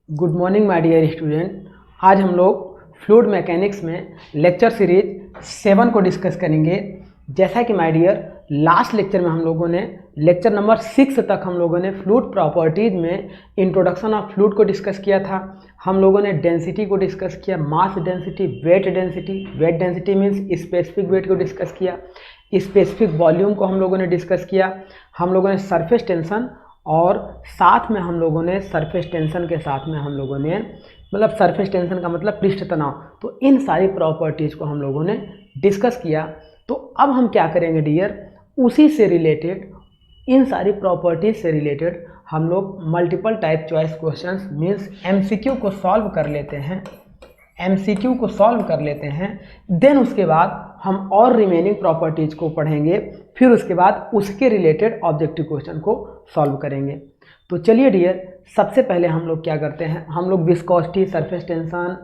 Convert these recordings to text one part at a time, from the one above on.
Good morning my dear student. आज हम लोग फ्लूइड मैकेनिक्स में लेक्चर सीरीज 7 को डिस्कस करेंगे। जैसा कि माय डियर लास्ट लेक्चर में हम लोगों ने लेक्चर नंबर 6 तक हम लोगों ने फ्लूइड प्रॉपर्टीज में इंट्रोडक्शन ऑफ फ्लूइड को डिस्कस किया था। हम लोगों ने डेंसिटी को डिस्कस किया, mass density, weight density. Weight density means specific weight को डिस्कस किया, स्पेसिफिक वॉल्यूम को हम लोगों ने डिस्कस किया। हम लोगों ने सरफेस टेंशन और साथ में हम लोगों ने सरफेस टेंशन के साथ में हम लोगों ने मतलब सरफेस टेंशन का मतलब पृष्ठ तनाव, तो इन सारी प्रॉपर्टीज़ को हम लोगों ने डिस्कस किया। तो अब हम क्या करेंगे डियर, उसी से रिलेटेड, इन सारी प्रॉपर्टीज से रिलेटेड हम लोग multiple type choice questions means MCQ को सॉल्व कर लेते हैं। एमसीक्यू को सॉल्व कर लेते हैं, देन उसके बाद हम और रिमेनिंग प्रॉपर्टीज को पढ़ेंगे, फिर उसके बाद उसके रिलेटेड ऑब्जेक्टिव क्वेश्चन को सॉल्व करेंगे। तो चलिए डियर, सबसे पहले हम लोग क्या करते हैं, हम लोग विस्कोसिटी, सरफेस टेंशन,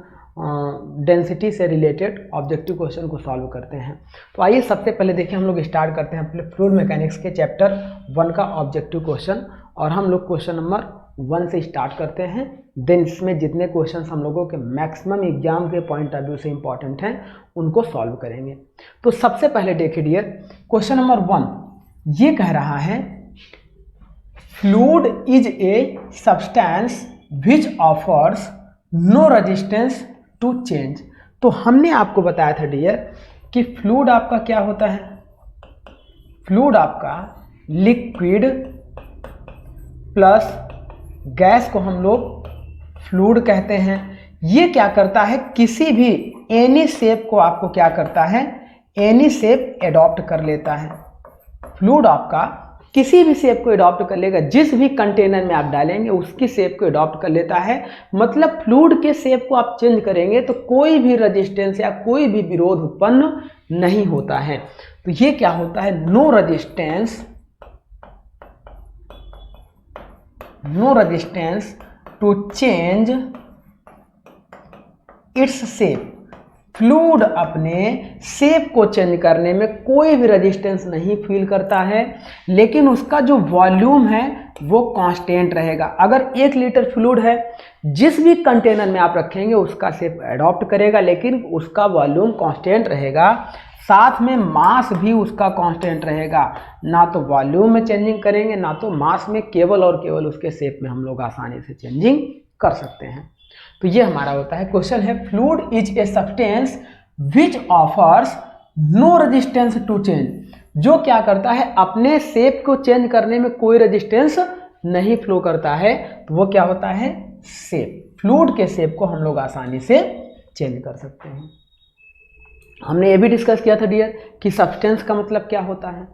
डेंसिटी से रिलेटेड ऑब्जेक्टिव क्वेश्चन को सॉल्व करते हैं। तो आइए सबसे पहले देखिए, हम लोग स्टार्ट करते हैं अपने फ्लूइड मैकेनिक्स के चैप्टर 1 का ऑब्जेक्टिव क्वेश्चन, और हम लोग क्वेश्चन नंबर 1 से स्टार्ट करते हैं। देन इसमें जितने क्वेश्चंस हम लोगों के मैक्सिमम एग्जाम के पॉइंट ऑफ व्यू से इंपॉर्टेंट हैं उनको सॉल्व करेंगे। तो सबसे पहले देखिए डियर, क्वेश्चन नंबर 1 ये कह रहा है fluid is a substance which offers no resistance to change. तो हमने आपको बताया था डियर कि फ्लूइड आपका क्या होता है, फ्लूइड आपका लिक्विड प्लस गैस को हम लोग फ्लूइड कहते हैं। ये क्या करता है, किसी भी एनी शेप को आपको क्या करता है, एनी शेप एडॉप्ट कर लेता है। फ्लूइड आपका किसी भी शेप को एडॉप्ट कर लेगा, जिस भी कंटेनर में आप डालेंगे उसकी शेप को एडॉप्ट कर लेता है। मतलब फ्लूइड के शेप को आप चेंज करेंगे तो कोई भी रेजिस्टेंस या कोई भी विरोध उत्पन्न नहीं होता है। तो ये क्या होता है, no resistance, no resistance to change its shape. Fluid अपने शेप को चेंज करने में कोई भी रेजिस्टेंस नहीं फील करता है, लेकिन उसका जो वॉल्यूम है वो कांस्टेंट रहेगा। अगर 1 लीटर फ्लूइड है, जिस भी कंटेनर में आप रखेंगे उसका शेप एडॉप्ट करेगा, लेकिन उसका वॉल्यूम कांस्टेंट रहेगा, साथ में मास भी उसका कांस्टेंट रहेगा। ना तो वॉल्यूम में चेंजिंग करेंगे, ना तो मास में, केवल और केवल उसके शेप में हम लोग आसानी से चेंजिंग कर सकते हैं। तो ये हमारा होता है क्वेश्चन है, fluid is a substance which offers no resistance to change. जो क्या करता है, अपने शेप को चेंज करने में कोई रेजिस्टेंस नहीं फ्लो करता है, तो वो क्या होता है, शेप। फ्लूइड के शेप को हम लोग आसानी से चेंज कर सकते हैं। हमने ये भी डिस्कस किया था डियर कि सब्सटेंस का मतलब क्या होता है।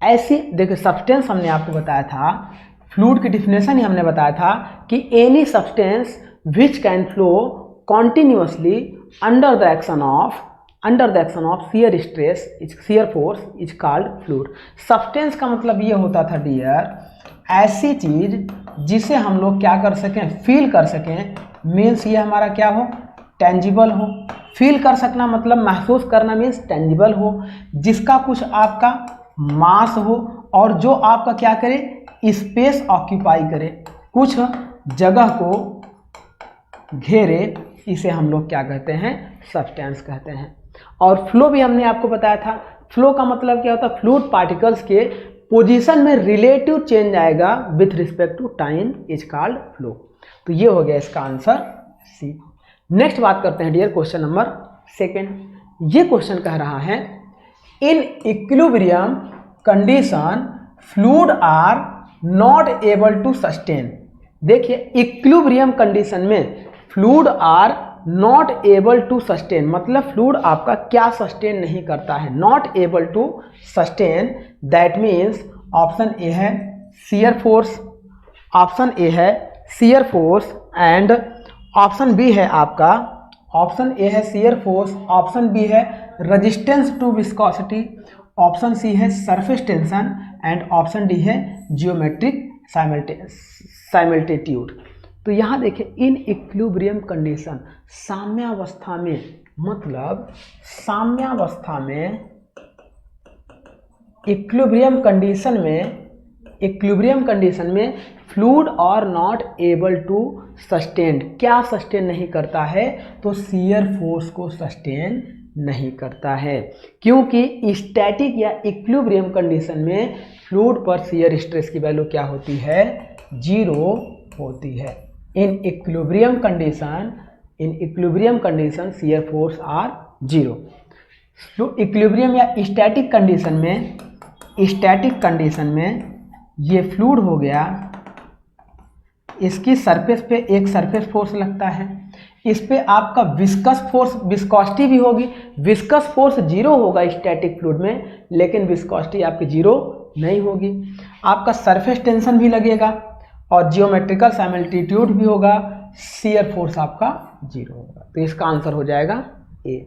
ऐसे देखिए, सब्सटेंस हमने आपको बताया था, फ्लूइड की डिफिनेशन ही हमने बताया था कि any substance which can flow continuously under the action of shear stress, shear force is called fluid। Substance का मतलब ये होता था डियर, ऐसी चीज जिसे हम लोग क्या कर सकें, फील कर सकें। मीन्स ये हमारा क्या हो, टेंजिबल हो। फील कर सकना मतलब महसूस करना मीन्स टेंजिबल हो, जिसका कुछ आपका मास हो और जो आपका क्या करे, स्पेस ऑक्यूपाई करे, कुछ जगह को घेरे, इसे हम लोग क्या कहते हैं, सब्सटेंस कहते हैं। और फ्लो भी हमने आपको बताया था, फ्लो का मतलब क्या होता है, फ्लूइड पार्टिकल्स के पोजीशन में रिलेटिव चेंज आएगा with respect to time is called flow. तो ये हो गया इसका आंसर सी। नेक्स्ट बात करते हैं डियर, क्वेश्चन नंबर 2। ये क्वेश्चन कह रहा है in equilibrium condition fluid are not able to sustain. देखिए, इक्विलिब्रियम कंडीशन में fluid are not able to sustain, मतलब फ्लूइड आपका क्या सस्टेन नहीं करता है, not able to sustain. That means option A है शियर फोर्स, ऑप्शन ए है shear force, and option B है आपका, ऑप्शन ए है शियर फोर्स, ऑप्शन बी है resistance to viscosity, option C है surface tension, and option D है geometric साइमल्टीट्यूड। तो यहाँ देखिए, इन इक्विलिब्रियम कंडीशन, साम्यावस्था में, मतलब साम्यावस्था में, इक्विलिब्रियम कंडीशन में इक्विलिब्रियम कंडीशन में fluid are not able to sustain, क्या सस्टेन नहीं करता है? तो शियर फोर्स को सस्टेन नहीं करता है, क्योंकि स्टैटिक या इक्विलिब्रियम कंडीशन में फ्लूइड पर शियर स्ट्रेस की वैल्यू क्या होती है? 0 होती है। In equilibrium condition shear force are 0। तो इक्विलिब्रियम या स्टैटिक कंडीशन में ये फ्लूइड हो गया, इसकी सरफेस पे एक सरफेस फोर्स लगता है, इस पे आपका विस्कोसिटी भी होगी। विस्कस फोर्स 0 होगा स्टैटिक फ्लूइड में, लेकिन विस्कोसिटी आपकी 0 नहीं होगी। आपका सरफेस टेंशन भी लगेगा और जियोमेट्रिकल साइमल्टीट्यूड भी होगा, शियर फोर्स आपका 0 होगा। तो इसका आंसर हो जाएगा ए।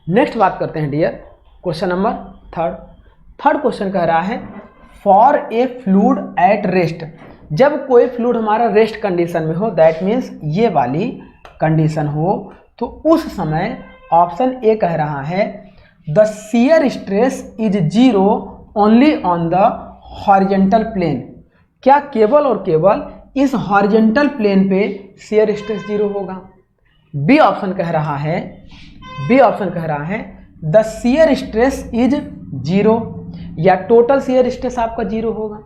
नेक्स्ट बात करते हैं dear, question number third question कह रहा है for a fluid at rest, जब कोई फ्लूइड हमारा रेस्ट कंडीशन में हो, दैट मीन्स ये वाली कंडीशन हो, तो उस समय ऑप्शन ए कह रहा है the shear stress is 0 only on the horizontal plane. क्या केवल और केवल इस हॉरिजॉन्टल प्लेन पे शियर स्ट्रेस 0 होगा? बी ऑप्शन कह रहा है द शियर स्ट्रेस इज 0, या टोटल शियर स्ट्रेस आपका 0 होगा।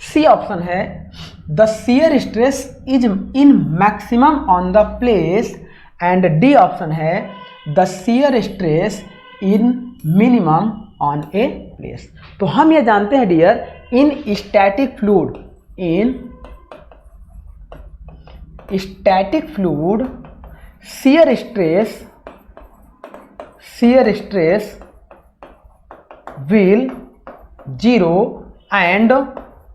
सी ऑप्शन है the shear stress is in maximum on the place, and D option है the shear stress in minimum on a place. तो हम ये जानते हैं dear, in static fluid shear stress will 0 and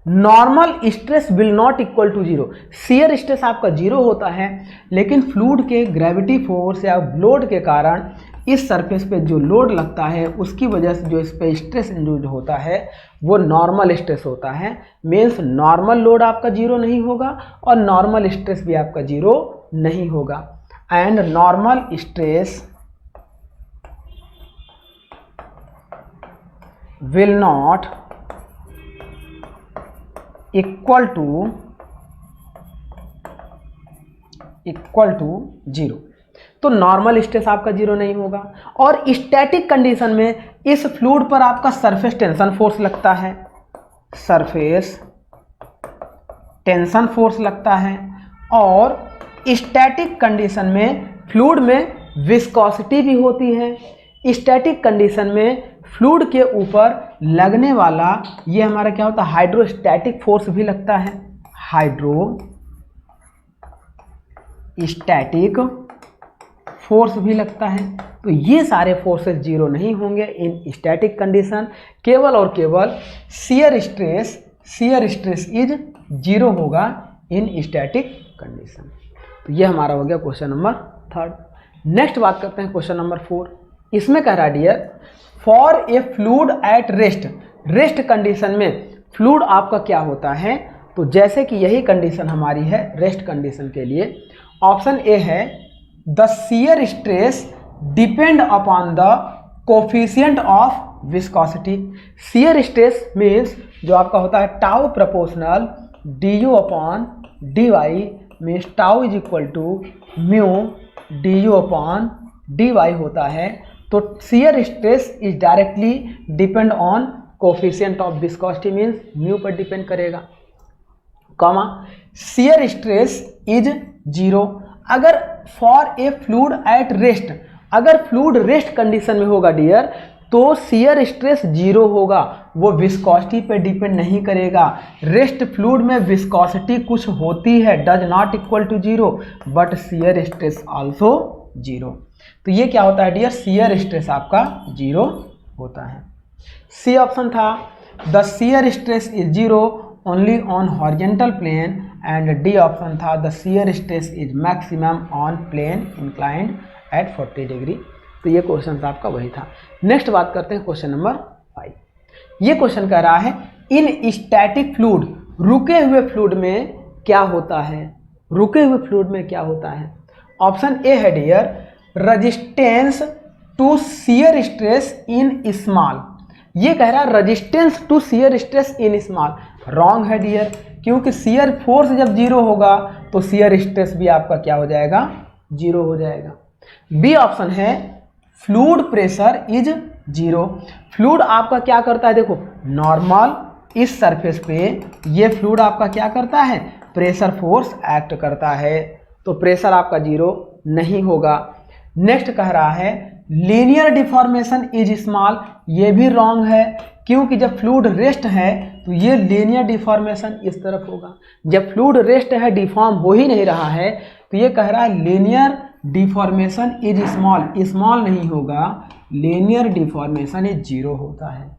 normal stress will not equal to 0। Shear stress आपका 0 होता है, लेकिन फ्लूइड के ग्रेविटी फोर्स या लोड के कारण इस सरफेस पे जो लोड लगता है उसकी वजह से जो इस पे स्ट्रेस इंड्यूस होता है वो नॉर्मल स्ट्रेस होता है। मीन्स नॉर्मल लोड आपका 0 नहीं होगा और नॉर्मल स्ट्रेस भी आपका 0 नहीं होगा। And normal stress will not equal to 0। तो नॉर्मल स्ट्रेस आपका 0 नहीं होगा। और स्टैटिक कंडीशन में इस फ्लूइड पर आपका सरफेस टेंशन फोर्स लगता है, और स्टैटिक कंडीशन में फ्लूइड में विस्कोसिटी भी होती है। स्टैटिक कंडीशन में फ्लूइड के ऊपर लगने वाला ये हमारा क्या होता है, हाइड्रोस्टैटिक फोर्स भी लगता है, हाइड्रोस्टैटिक फोर्स भी लगता है। तो ये सारे फोर्सेस 0 नहीं होंगे इन स्टैटिक कंडीशन, केवल और केवल शियर स्ट्रेस इज 0 होगा इन स्टैटिक कंडीशन। तो ये हमारा हो गया क्वेश्चन नंबर 3। नेक्स्ट बात करते हैं क्वेश्चन नंबर 4। इसमें कह रहा है dear for a fluid at rest condition में फ्लूइड आपका क्या होता है? तो जैसे कि यही कंडीशन हमारी है रेस्ट कंडीशन के लिए, ऑप्शन ए है the shear stress depend upon the coefficient of viscosity. Shear stress means जो आपका होता है tau proportional du upon dy, means tau is equal to mu du upon dy होता है। तो shear stress is directly depend on coefficient of viscosity, means mu पर depend करेगा, comma shear stress is 0। अगर for a fluid at rest, अगर fluid rest condition में होगा dear, तो शियर स्ट्रेस 0 होगा, वो विस्कोसिटी पे डिपेंड नहीं करेगा। रेस्ट फ्लूइड में विस्कोसिटी कुछ होती है, does not equal to 0, but shear stress also 0। तो ये क्या होता है डियर, शियर स्ट्रेस आपका 0 होता है। सी ऑप्शन था the shear stress is 0 only on horizontal plane, and D option था the shear stress is maximum on plane inclined at 40 degree. तो ये क्वेश्चन आपका वही था। नेक्स्ट बात करते हैं क्वेश्चन नंबर 5। ये क्वेश्चन कह रहा है इन स्टैटिक फ्लूइड, रुके हुए फ्लूइड में क्या होता है? ऑप्शन ए है dear resistance to shear stress in small. ये कह रहा है resistance to shear stress in small. Wrong है डियर, क्योंकि शियर फोर्स जब जीरो होगा तो शियर स्ट्रेस भी आपका क्या हो जाएगा, जीरो हो जाएगा। बी ऑप्शन है fluid pressure is zero. Fluid आपका क्या करता है, देखो नॉर्मल इस सरफेस पे ये फ्लूइड आपका क्या करता है, प्रेशर फोर्स एक्ट करता है, तो प्रेशर आपका जीरो नहीं होगा। नेक्स्ट कह रहा है लीनियर डिफॉर्मेशन इज स्मॉल, ये भी रॉन्ग है, क्योंकि जब फ्लूइड रेस्ट है तो ये लीनियर डिफॉर्मेशन इस तरफ होगा। जब फ्लूइड रेस्ट है, डिफॉर्म हो ही नहीं रहा है, तो ये कह रहा है linear deformation is small, small नहीं होगा, लीनियर डिफॉर्मेशन इज जीरो होता है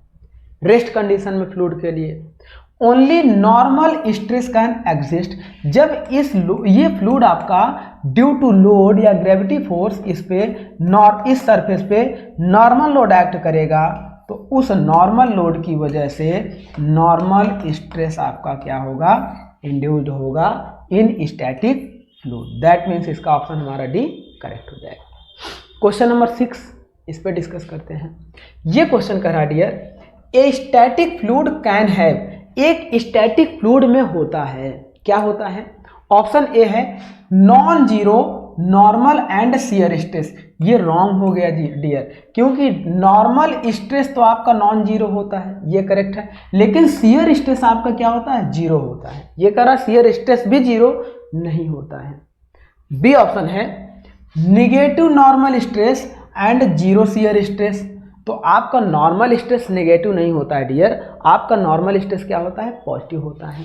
रेस्ट कंडीशन में फ्लूइड के लिए। Only normal stress can exist, जब ये फ्लूइड आपका ड्यू टू लोड या ग्रेविटी फोर्स इस सरफेस पे नॉर्मल लोड एक्ट करेगा, तो उस नॉर्मल लोड की वजह से नॉर्मल स्ट्रेस आपका क्या होगा, इंड्यूस्ड होगा इन स्टैटिक फ्लूइड। दैट मीन्स इसका ऑप्शन हमारा डी करेक्ट हो जाएगा। क्वेश्चन नंबर 6 इस पे डिस्कस करते हैं। ये क्वेश्चन कह रहा है dear a static fluid can have, एक स्टैटिक फ्लूइड में होता है, क्या होता है, ऑप्शन ए है non zero normal and shear stress. ये रॉन्ग हो गया जी डियर, क्योंकि नॉर्मल स्ट्रेस तो आपका नॉन जीरो होता है, ये करेक्ट है, लेकिन शियर स्ट्रेस आपका क्या होता है, जीरो होता है। ये कह रहा शियर स्ट्रेस भी जीरो नहीं होता है। बी ऑप्शन है negative normal stress and zero shear stress, तो आपका नॉर्मल स्ट्रेस नेगेटिव नहीं होता है डियर, आपका नॉर्मल स्ट्रेस क्या होता है, पॉजिटिव होता है।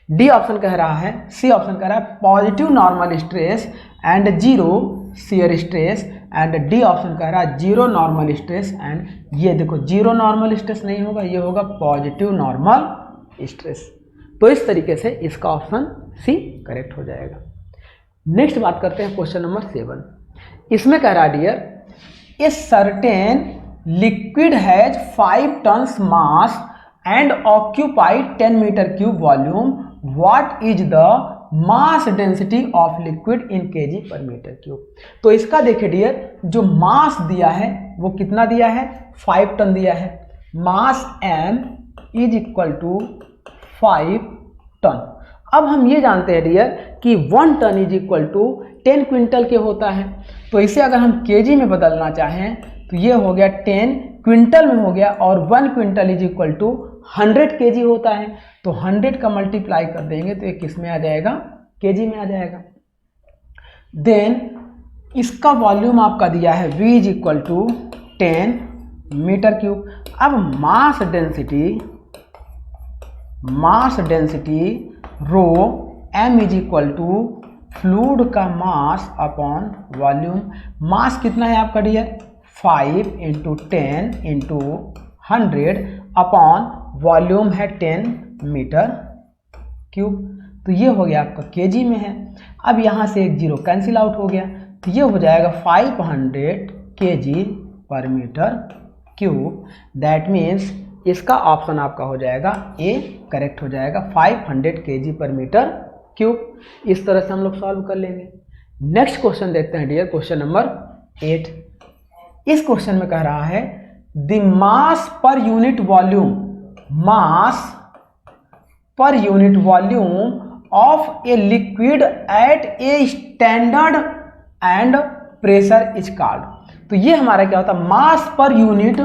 डी ऑप्शन कह रहा है, सी ऑप्शन कह रहा है positive normal stress and zero shear stress, and D option कह रहा है जीरो नॉर्मल स्ट्रेस एंड, ये देखो जीरो नॉर्मल स्ट्रेस नहीं होगा, ये होगा पॉजिटिव नॉर्मल स्ट्रेस। तो इस तरीके से इसका ऑप्शन सी करेक्ट हो जाएगा। नेक्स्ट बात करते हैं क्वेश्चन नंबर 7। इसमें कह रहा है dear a certain liquid has 5 tons mass and occupied 10 meter cube volume. What is the mass density of liquid in kg per meter cube? तो इसका देखिए डियर, जो मास दिया है वो कितना दिया है, 5 टन दिया है। Mass m is equal to 5 ton. अब हम ये जानते हैं डियर कि 1 ton is equal to 10 quintal के होता है, तो इसे अगर हम केजी में बदलना चाहें तो ये हो गया 10 क्विंटल में हो गया, और 1 quintal is equal to 100 KG होता है, तो 100 का मल्टीप्लाई कर देंगे तो ये किस में आ जाएगा, केजी में आ जाएगा। देन इसका वॉल्यूम आपका दिया है v is equal to 10 metre cube. अब mass density rho m is equal to fluid का मास अपॉन वॉल्यूम। मास कितना है आपका dear, 5 into 10 into 100 upon volume है 10 मीटर क्यूब, तो ये हो गया आपका केजी में है। अब यहाँ से एक जीरो कैंसिल आउट हो गया, तो ये हो जाएगा 500 KG per metre cube. That means इसका ऑप्शन आपका हो जाएगा ए करेक्ट हो जाएगा, 500 केजी पर मीटर क्यूब। इस तरह से हम लोग सॉल्व कर लेंगे। नेक्स्ट क्वेश्चन देखते हैं डियर, क्वेश्चन नंबर 8। इस क्वेश्चन में कह रहा है the mass per unit volume, mass per unit volume of a liquid at a standard and pressure is called. तो ये हमारा क्या होता है, मास पर यूनिट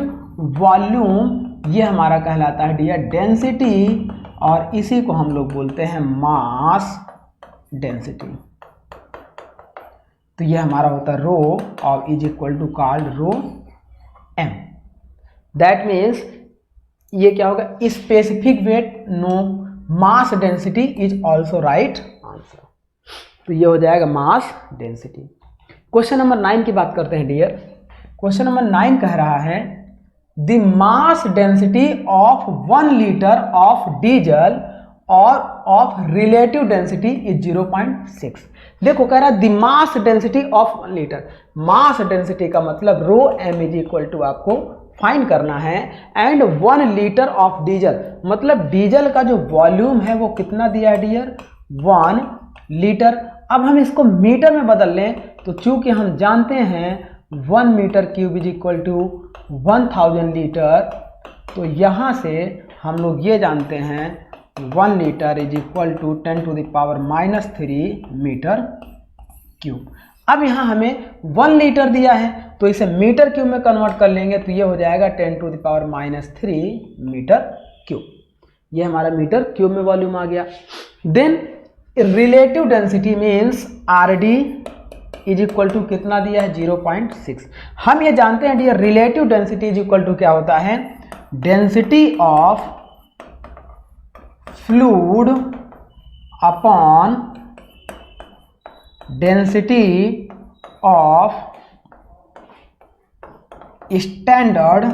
वॉल्यूम, ये हमारा कहलाता है डियर डेंसिटी, और इसी को हम लोग बोलते हैं मास डेंसिटी। तो ये हमारा होता है रो और is equal to called rho m. That means ये क्या होगा, specific weight no, mass density is also right answer. तो ये हो जाएगा मास डेंसिटी। क्वेश्चन नंबर 9 की बात करते हैं डियर। क्वेश्चन नंबर 9 कह रहा है the mass density of 1 litre of diesel और ऑफ रिलेटिव डेंसिटी इज 0.6। देखो कह रहा है the mass density of 1 litre, mass density का मतलब रो एम इज इक्वल टू आपको फाइंड करना है, एंड 1 लीटर ऑफ डीजल, मतलब डीजल का जो वॉल्यूम है वो कितना दिया है डियर, 1 लीटर। अब हम इसको मीटर में बदल लें तो चूंकि हम जानते हैं 1 metre cube is equal to 1000 litre, तो यहाँ से हम लोग ये जानते हैं 1 litre is equal to 10⁻³ metre cube. अब यहाँ हमें 1 लीटर दिया है तो इसे मीटर क्यूब में कन्वर्ट कर लेंगे तो ये हो जाएगा 10⁻³ मीटर क्यूब। ये हमारा मीटर क्यूब में वॉल्यूम आ गया। Then relative density means RD is equal to कितना दिया है 0.6। हम ये जानते हैं dear relative density is equal to क्या होता है, density of fluid upon density of standard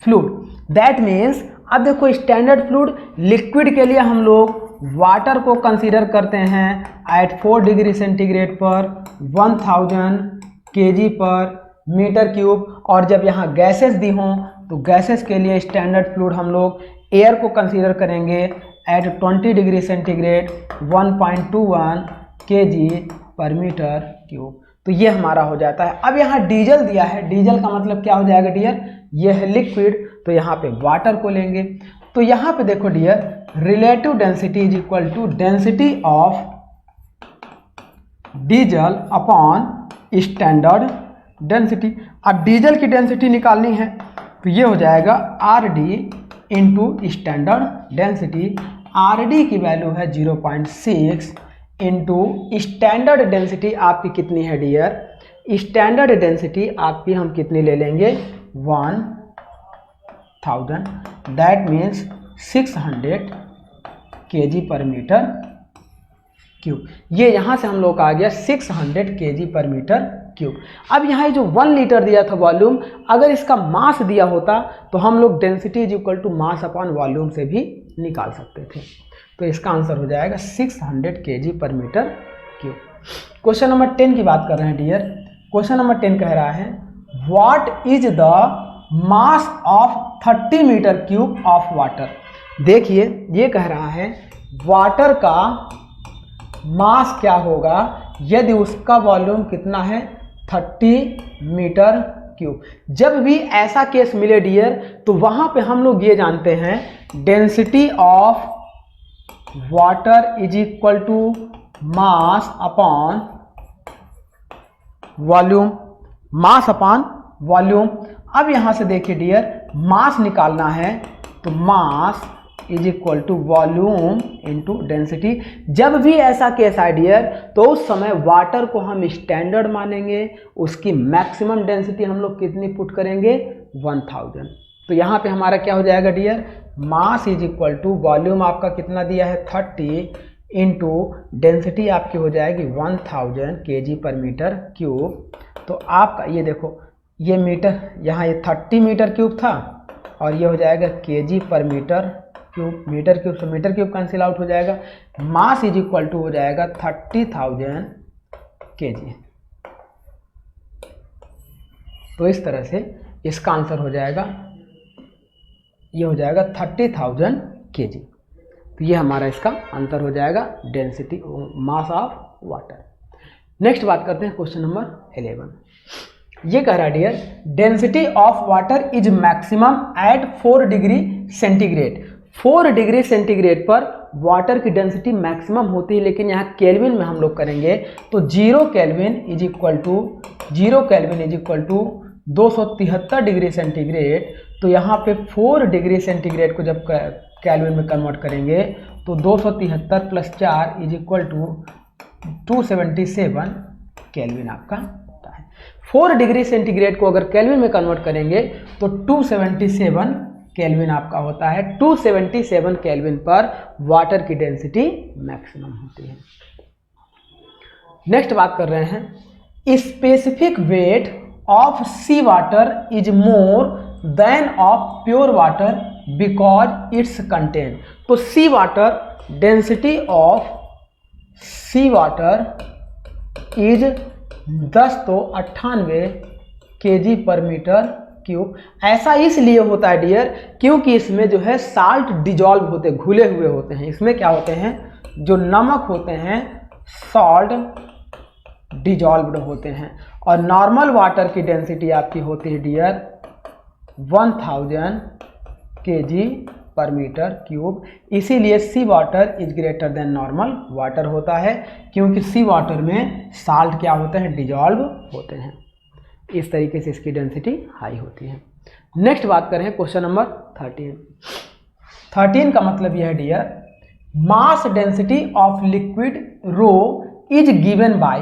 fluid. That means अब देखो स्टैंडर्ड फ्लूइड लिक्विड के लिए हम लोग वाटर को कंसीडर करते हैं एट 4 डिग्री सेंटीग्रेड पर 1000 kg पर मीटर क्यूब, और जब यहाँ गैसेस दी हों तो गैसेस के लिए स्टैंडर्ड फ्लूइड हम लोग एयर को कंसीडर करेंगे eight 20 degree centigrade 1.21 kg per metre cube. तो ये हमारा हो जाता है। अब यहाँ डीजल दिया है, डीजल का मतलब क्या हो जाएगा डियर, ये है लिक्विड, तो यहाँ पे वाटर को लेंगे। तो यहाँ पे देखो dear relative density is equal to density of diesel upon standard density. अब डीजल की डेंसिटी निकालनी है तो ये हो जाएगा RD into standard density. RD की वैल्यू है 0.6 इंटू स्टैंडर्ड डेंसिटी आपकी कितनी है डियर, स्टैंडर्ड डेंसिटी आपकी हम कितनी ले लेंगे 1000, that means 600 kg per metre cube. ये यहाँ से हम लोग का आ गया 600 kg पर मीटर क्यूब। अब यहाँ जो 1 लीटर दिया था वॉल्यूम, अगर इसका मास दिया होता तो हम लोग density is equal to mass upon volume से भी निकाल सकते थे। तो इसका आंसर हो जाएगा 600 kg per metre cube. Question number 10 की बात कर रहे हैं डियर। क्वेश्चन नंबर 10 कह रहा है what is the mass of 30 metre cube of water. देखिए ये कह रहा है वाटर का मास क्या होगा यदि उसका वॉल्यूम कितना है 30 मीटर क्यूब। जब भी ऐसा केस मिले डियर तो वहां पे हम लोग ये जानते हैं density of water is equal to mass upon volume, mass upon volume. अब यहां से देखिए डियर मास निकालना है तो mass is equal to volume into density. जब भी ऐसा केस है डियर तो उस समय वाटर को हम स्टैंडर्ड मानेंगे, उसकी मैक्सिमम डेंसिटी हम लोग कितनी पुट करेंगे 1000। तो यहाँ पे हमारा क्या हो जाएगा dear, mass is equal to volume आपका कितना दिया है 30 इंटू डेंसिटी आपकी हो जाएगी 1000 kg पर मीटर क्यूब। तो आपका ये देखो ये मीटर, यहाँ ये 30 मीटर क्यूब था और ये हो जाएगा kg per metre cube. Metre cube से मीटर क्यूब कैंसिल आउट हो जाएगा। मास इज इक्वल टू हो जाएगा 30,000 kg। तो इस तरह से इसका आंसर हो जाएगा, ये हो जाएगा 30,000 kg। तो ये हमारा इसका आंसर हो जाएगा density mass of water. Next बात करते हैं क्वेश्चन नंबर 11। ये कह रहा है dear density of water is maximum at 4 degree centigrade. 4 degree centigrade पर वाटर की डेंसिटी मैक्सिमम होती है, लेकिन यहाँ केल्विन में हम लोग करेंगे तो 0 kelvin is equal to 273 degree centigrade. तो यहाँ पे 4 डिग्री सेंटीग्रेड को जब केल्विन में कन्वर्ट करेंगे तो 273 plus 4 is equal to 277 kelvin आपका होता है। 4 डिग्री सेंटीग्रेड को अगर केल्विन में कन्वर्ट करेंगे तो 277 केल्विन आपका होता है। 277 केल्विन पर वाटर की डेंसिटी मैक्सिमम होती है। नेक्स्ट बात कर रहे हैं specific weight of sea water is more than of pure water because its content. तो sea water density of sea water is 1098 kg per metre cube. ऐसा इसलिए होता है डियर क्योंकि इसमें जो है साल्ट डिजॉल्व होते, घुले हुए होते हैं। इसमें क्या होते हैं, जो नमक होते हैं सॉल्ट डिजॉल्व्ड होते हैं। और नॉर्मल वाटर की डेंसिटी आपकी होती है dear 1000 kg per metre cube. इसीलिए sea water is greater than normal water होता है, क्योंकि सी वाटर में साल्ट क्या होते हैं, डिजॉल्व होते हैं। इस तरीके से इसकी डेंसिटी हाई होती है। नेक्स्ट बात करें क्वेश्चन नंबर 13 का मतलब यह है dear, mass density of liquid rho is given by,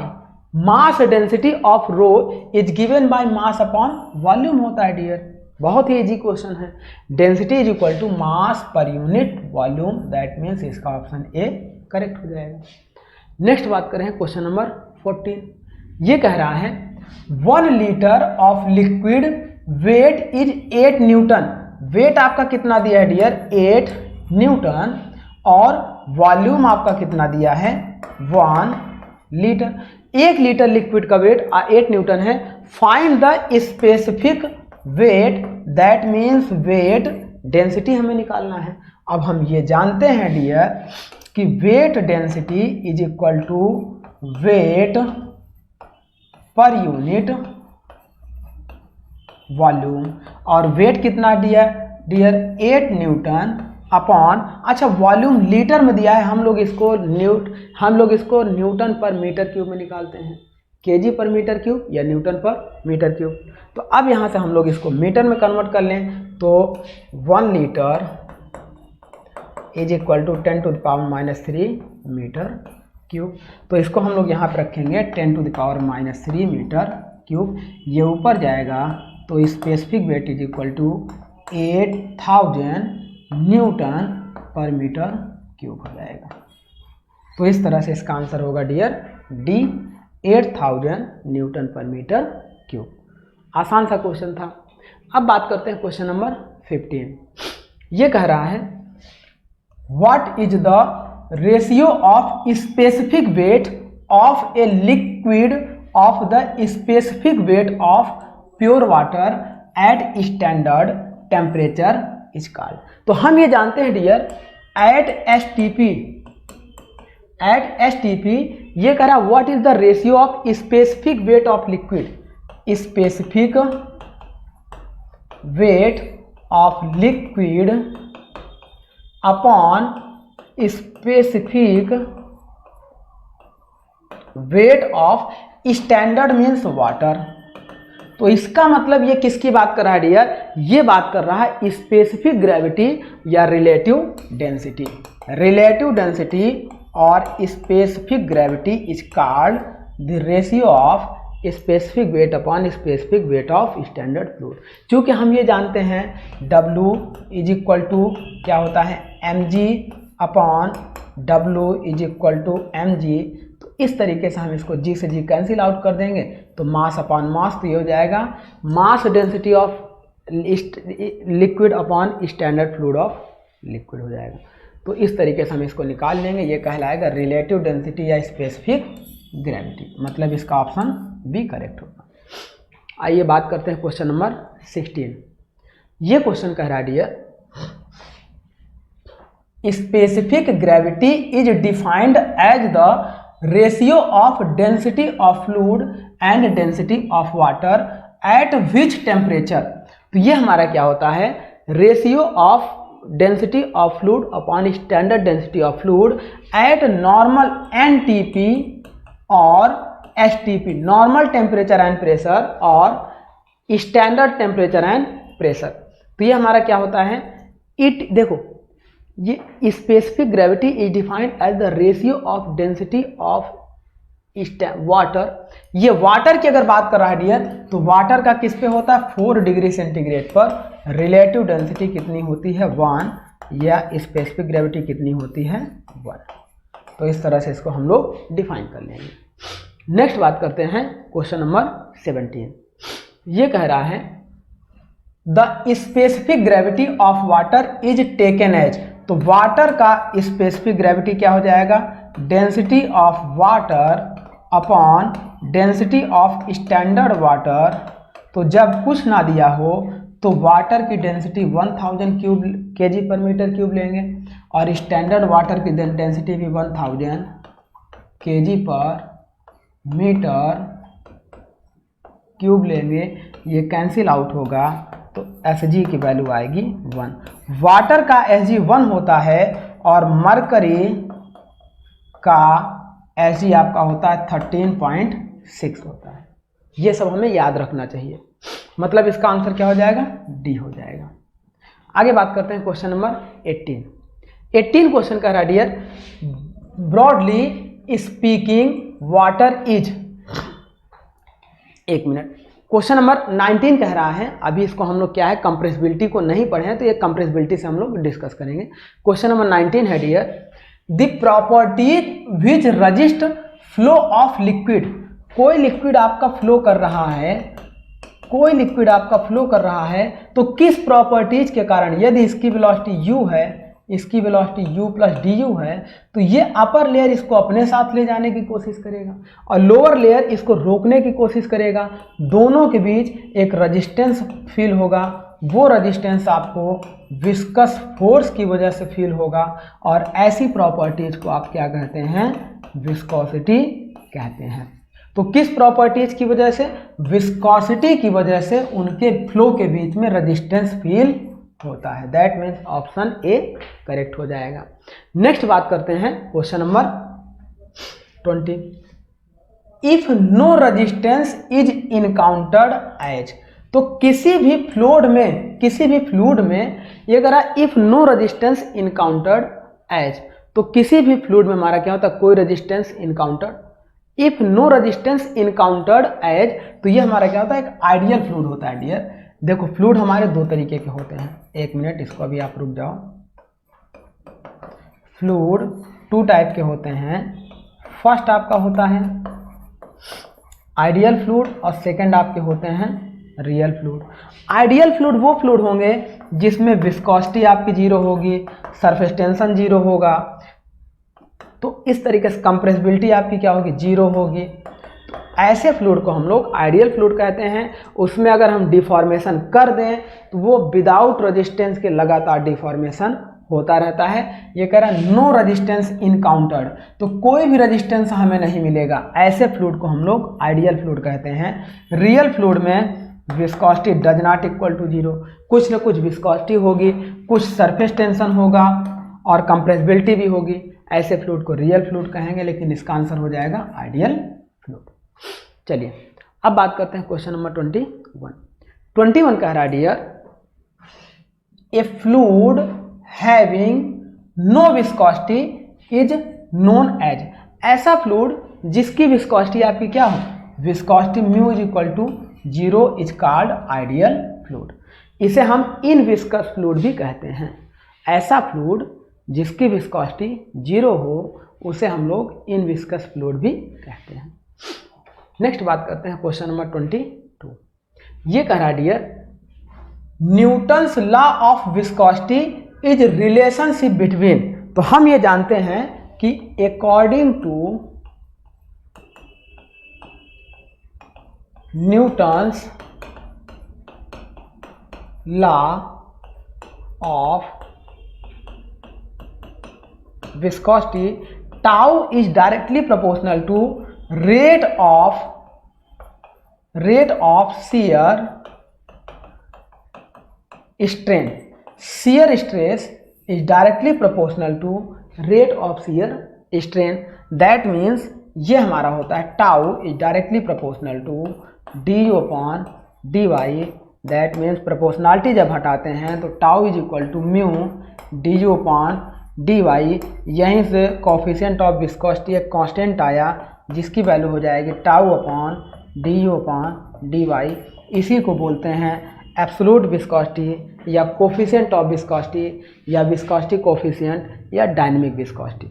mass density of rho is given by mass upon volume होता है डियर। बहुत ही इजी क्वेश्चन है। Density is equal to mass per unit volume, that means इसका option A correct हो जाएगा। Next बात करें क्वेश्चन नंबर 14। ये कह रहा है 1 litre of liquid weight is 8 newton. Weight आपका कितना दिया है डियर, 8 न्यूटन, और वॉल्यूम आपका कितना दिया है, 1 लीटर। 1 लीटर लिक्विड का वेट 8 न्यूटन है। Find the specific weight, that means weight density हमें निकालना है। अब हम ये जानते हैं डियर कि weight density is equal to weight per unit volume, और वेट कितना दिया डियर, 8 न्यूटन अपॉन, अच्छा वॉल्यूम लीटर में दिया है, हम लोग इसको न्यूटन पर मीटर क्यूब में निकालते हैं, केजी पर मीटर क्यूब या न्यूटन पर मीटर क्यूब। तो अब यहाँ से हम लोग इसको मीटर में कन्वर्ट कर लें तो 1 litre is equal to 10⁻³ metre cube. तो इसको हम लोग यहाँ पर रखेंगे 10⁻³ मीटर क्यूब। ये ऊपर जाएगा तो specific weight is equal to 8000 newton per metre cube हो जाएगा। तो इस तरह से इसका आंसर होगा dear D, 8000 newton per metre cube. आसान सा क्वेश्चन था। अब बात करते हैं क्वेश्चन नंबर 15। ये कह रहा है what is the ratio of specific weight of a liquid of the specific weight of pure water at standard temperature is called. तो हम ये जानते हैं डियर एट एसटीपी ये कह रहा है what is the ratio of specific weight of liquid, specific weight of liquid upon specific weight of standard means water. तो इसका मतलब ये किसकी बात कर रहा है डियर, ये बात कर रहा है स्पेसिफिक ग्रेविटी या रिलेटिव डेंसिटी। रिलेटिव डेंसिटी और specific gravity is called the ratio of specific weight upon specific weight of standard fluid. क्योंकि हम ये जानते हैं W इज इक्वल टू क्या होता है, mg upon W is equal to mg। तो इस तरीके से हम इसको g से g कैंसिल आउट कर देंगे तो मास अपॉन मास, तो ये हो जाएगा मास density of liquid upon standard fluid of liquid हो जाएगा। तो इस तरीके से हम इसको निकाल लेंगे, ये कहलाएगा रिलेटिव डेंसिटी या स्पेसिफिक ग्रेविटी, मतलब इसका ऑप्शन बी करेक्ट होगा। आइए बात करते हैं क्वेश्चन नंबर 16। ये क्वेश्चन कह रहा है dear specific gravity is defined as the ratio of density of fluid and density of water at which temperature. तो ये हमारा क्या होता है, ratio of density of fluid upon standard density of fluid at normal NTP और STP, normal temperature and pressure और standard temperature and pressure. तो ये हमारा क्या होता है, देखो ये specific gravity is defined as the ratio of density of water. ये वाटर की अगर बात कर रहा है डियर तो वाटर का किस पे होता है, 4 डिग्री सेंटीग्रेड पर। रिलेटिव डेंसिटी कितनी होती है, 1, या स्पेसिफिक ग्रेविटी कितनी होती है, 1। तो इस तरह से इसको हम लोग डिफाइन कर लेंगे। नेक्स्ट बात करते हैं क्वेश्चन नंबर 17। ये कह रहा है the specific gravity of water is taken as. तो वाटर का स्पेसिफिक ग्रेविटी क्या हो जाएगा, density of water upon density of standard water. तो जब कुछ ना दिया हो तो वाटर की density 1000 kg per metre cube लेंगे और स्टैंडर्ड वाटर की डेंसिटी भी 1000 kg पर मीटर क्यूब लेंगे। ये कैंसिल आउट होगा तो Hg की वैल्यू आएगी 1। वाटर का Hg 1 होता है और मरकरी का Hg आपका होता है 13.6 होता है। ये सब हमें याद रखना चाहिए, मतलब इसका आंसर क्या हो जाएगा, डी हो जाएगा। आगे बात करते हैं क्वेश्चन नंबर 18 क्वेश्चन का रहा dear, broadly speaking water is, एक मिनट, क्वेश्चन नंबर 19 कह रहा है, अभी इसको हम लोग क्या है कंप्रेसिबिलिटी को नहीं पढ़े हैं तो ये कंप्रेसिबिलिटी से हम लोग डिस्कस करेंगे। क्वेश्चन नंबर 19 है dear, the properties which resist flow of liquid, कोई लिक्विड आपका फ्लो कर रहा है, कोई लिक्विड आपका फ्लो कर रहा है तो किस प्रॉपर्टीज के कारण, यदि इसकी वेलोसिटी u है, इसकी वेलोसिटी u प्लस du है, तो ये अपर लेयर इसको अपने साथ ले जाने की कोशिश करेगा और लोअर लेयर इसको रोकने की कोशिश करेगा। दोनों के बीच एक रेजिस्टेंस फील होगा, वो रेजिस्टेंस आपको विस्कस फोर्स की वजह से फील होगा और ऐसी प्रॉपर्टीज को आप क्या कहते हैं, विस्कोसिटी कहते हैं। तो किस प्रॉपर्टीज की वजह से, विस्कोसिटी की वजह से उनके फ्लो के बीच में रेजिस्टेंस फील होता है। That means option A correct हो जाएगा। नेक्स्ट बात करते हैं question number 20, if no resistance is encountered as, तो किसी भी फ्लूइड में ये करा if no resistance encountered as, तो किसी भी फ्लूइड में हमारा क्या होता है, कोई resistance encountered. If no resistance encountered as, तो ये हमारा क्या होता है, एक आइडियल फ्लूइड होता है डियर। देखो फ्लूइड हमारे दो तरीके के होते हैं, एक मिनट इसको अभी आप रुक जाओ। फ्लूइड 2 टाइप के होते हैं, फर्स्ट आपका होता है आइडियल फ्लूइड और सेकंड आपके होते हैं रियल फ्लूइड। आइडियल फ्लूइड वो फ्लूइड होंगे जिसमें विस्कोसिटी आपकी 0 होगी, सरफेस टेंशन 0 होगा, तो इस तरीके से कंप्रेसिबिलिटी आपकी क्या होगी, 0 होगी। ऐसे फ्लूइड को हम लोग आइडियल फ्लूइड कहते हैं। उसमें अगर हम डिफॉर्मेशन कर दें तो वो विदाउट रेजिस्टेंस के लगातार डिफॉर्मेशन होता रहता है। ये कह रहा है नो रेजिस्टेंस इनकाउंटर्ड, तो कोई भी रेजिस्टेंस हमें नहीं मिलेगा, ऐसे फ्लूइड को हम लोग आइडियल फ्लूइड कहते हैं। रियल फ्लूइड में viscosity does not equal to 0, कुछ न कुछ विस्कोसिटी होगी, कुछ सरफेस टेंशन होगा और कंप्रेसिबिलिटी भी होगी। ऐसे फ्लूइड को रियल फ्लूइड कहेंगे, लेकिन इसका आंसर हो जाएगा आइडियल फ्लूइड। चलिए अब बात करते हैं क्वेश्चन नंबर 21 कह रहा है dear, a fluid having no viscosity is known as, ऐसा फ्लूइड जिसकी विस्कोसिटी आपकी क्या हो, viscosity mu is equal to 0 is called ideal fluid. इसे हम इनविस्कस फ्लूइड भी कहते हैं। ऐसा फ्लूइड जिसकी विस्कोसिटी 0 हो उसे हम लोग इनविस्कस फ्लूइड भी कहते हैं। नेक्स्ट बात करते हैं क्वेश्चन नंबर 22, ये कह रहा dear, Newton's law of viscosity is relationship between, तो हम ये जानते हैं कि according to Newton's law of viscosity, tau is directly proportional to rate of shear strain. Shear stress is directly proportional to rate of shear strain. That means ये हमारा होता है tau is directly proportional to du upon dy. That means proportionality जब हटाते हैं तो tau is equal to mu du upon dy। यहीं से कोफिशिएंट ऑफ विस्कोसिटी एक कांस्टेंट आया जिसकी वैल्यू हो जाएगी tau upon d upon D y. इसी को बोलते हैं एब्सोल्यूट विस्कोसिटी या कोफिशिएंट ऑफ विस्कोसिटी या विस्कोसिटी कोफिशिएंट या डायनेमिक विस्कोसिटी।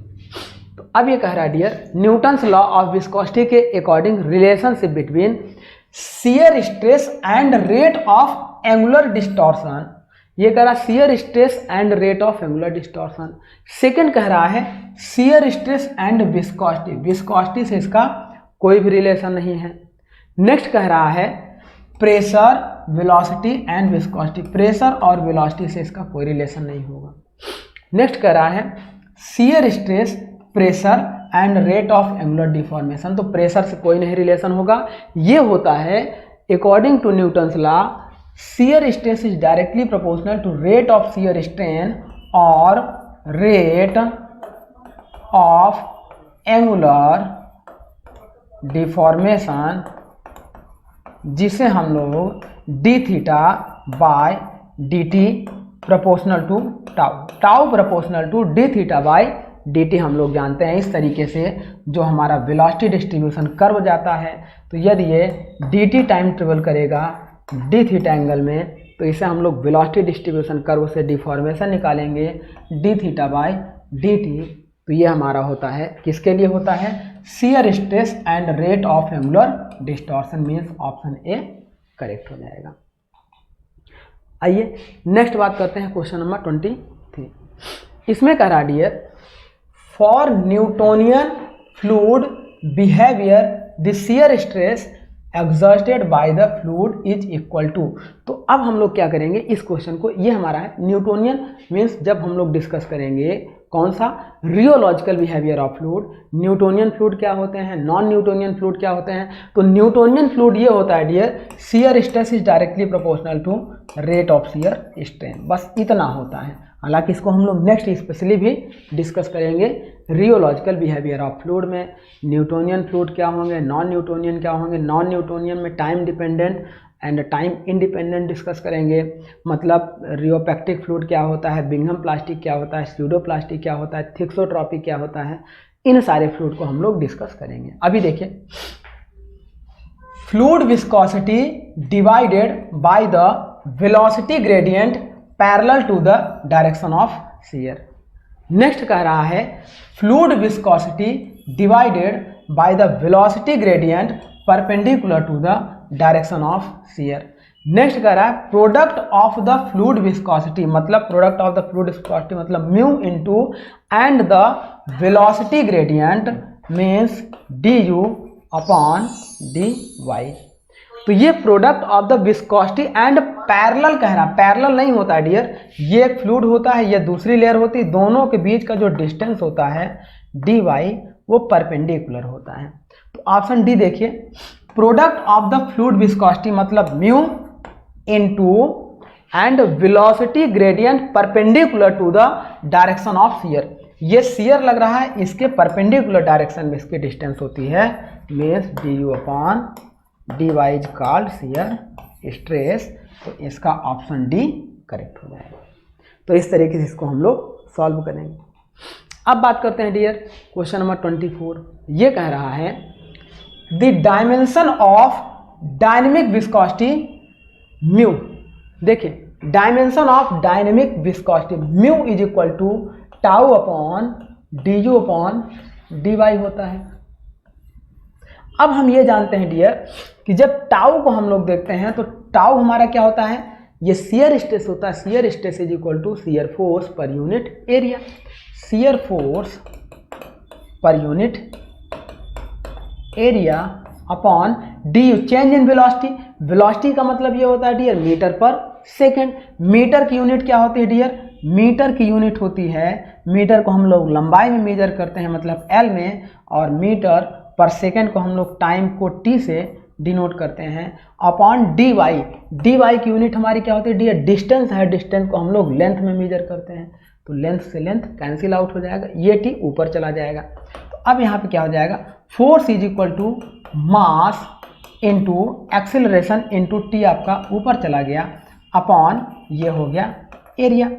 तो अब ये कह रहा है dear, Newton's law of viscosity के according relationship between shear stress and rate of angular distortion. ये कह रहा है shear stress and rate of angular distortion. Second कह रहा है shear stress and viscosity, viscosity से इसका कोई भी रिलेशन नहीं है। नेक्स्ट कह रहा है pressure velocity and viscosity, pressure और वेलोसिटी से इसका कोई रिलेशन नहीं होगा। नेक्स्ट कह रहा है shear stress pressure and rate of angular deformation, तो प्रेशर से कोई नहीं रिलेशन होगा। ये होता है according to Newton's law shear stress is directly proportional to rate of shear strain or rate of angular deformation, जिसे हम लोग D theta by D T proportional to tau, tau proportional to D theta by D T हम लोग जानते हैं। इस तरीके से जो हमारा वेलोसिटी डिस्ट्रीब्यूशन कर्व जाता है, तो यदि ये डी टी टाइम ट्रेवल करेगा डी थीटा एंगल में, तो इसे हम लोग वेलोसिटी डिस्ट्रीब्यूशन कर्व से डिफॉर्मेशन निकालेंगे D theta by D T. तो ये हमारा होता है, किसके लिए होता है, shear stress and rate of angular distortion, means option A correct हो जाएगा। आइए नेक्स्ट बात करते हैं क्वेश्चन नंबर 23। इसमें कह रहा dear for Newtonian fluid behaviour the shear stress exerted by the fluid is equal to. तो अब हम लोग क्या करेंगे इस क्वेश्चन को, ये हमारा है न्यूटोनियन, मीन्स जब हम लोग डिस्कस करेंगे कौन सा, rheological behaviour of fluid, Newtonian fluid क्या होते हैं, नॉन न्यूटोनियन फ्लूइड क्या होते हैं। तो न्यूटोनियन फ्लूइड ये होता है dear, shear stress is directly proportional to rate of shear strain, बस इतना होता है। हालांकि इसको हम लोग नेक्स्ट स्पेशली भी डिस्कस करेंगे। रियोलॉजिकल बिहेवियर ऑफ फ्लूइड में न्यूटोनियन फ्लूइड क्या होंगे, नॉन न्यूटोनियन क्या होंगे, नॉन न्यूटोनियन में time dependent and time independent discuss करेंगे, मतलब रियोपैक्टिक फ्लूइड क्या होता है, बिंघम प्लास्टिक क्या होता है, स्यूडो प्लास्टिक क्या होता है, थिक्सोट्रॉपी क्या होता है, इन सारे फ्लूइड को हम लोग डिस्कस करेंगे। अभी देखिए, fluid viscosity divided by the velocity gradient parallel to the direction of shear. Next कह रहा है fluid viscosity divided by the velocity gradient perpendicular to the direction of shear. Next कह रहा है product of the fluid viscosity, मतलब product of the fluid viscosity मतलब mu into and the velocity gradient means d you upon D Y. तो ये product of the viscosity and parallel कह रहा है, पैरेलल नहीं होता है डियर, ये एक फ्लूइड होता है, ये दूसरी लेयर होती है, दोनों के बीच का जो डिस्टेंस होता है डी वाई वो परपेंडिकुलर होता है। तो ऑप्शन डी देखिए, product of the fluid viscosity मतलब mu into and velocity gradient perpendicular to the direction of shear. ये शियर लग रहा है, इसके परपेंडिकुलर डायरेक्शन में इसकी डिस्टेंस होती है, means D you upon D Y is called shear stress. तो इसका ऑप्शन डी करेक्ट हो जाएगा। तो इस तरीके से इसको हम लोग सॉल्व करेंगे। अब बात करते हैं डियर क्वेश्चन नंबर 24। ये कह रहा है the dimension of dynamic viscosity mu. देखिए dimension of dynamic viscosity mu is equal to tau upon D you upon D Y होता है। अब हम ये जानते हैं डियर कि जब टाउ को हम लोग देखते हैं तो टाउ हमारा क्या होता है, ये शियर स्ट्रेस होता है, shear stress is equal to shear force per unit area, shear force per unit area upon D U change in velocity. Velocity का मतलब ये होता है dear metre per second. Metre की यूनिट क्या होती है डियर, मीटर की यूनिट होती है, मीटर को हम लोग लंबाई में मेजर करते हैं मतलब एल में, और मीटर पर सेकेंड को हम लोग टाइम को टी से डिनोट करते हैं, upon D Y. D Y की यूनिट हमारी क्या होती है डियर, डिस्टेंस है, डिस्टेंस को हम लोग लेंथ में मेजर करते हैं, तो लेंथ से लेंथ कैंसिल आउट हो जाएगा, ये टी ऊपर चला जाएगा। तो अब यहाँ पे क्या हो जाएगा, force is equal to mass into acceleration into T आपका ऊपर चला गया, अपॉन ये हो गया एरिया।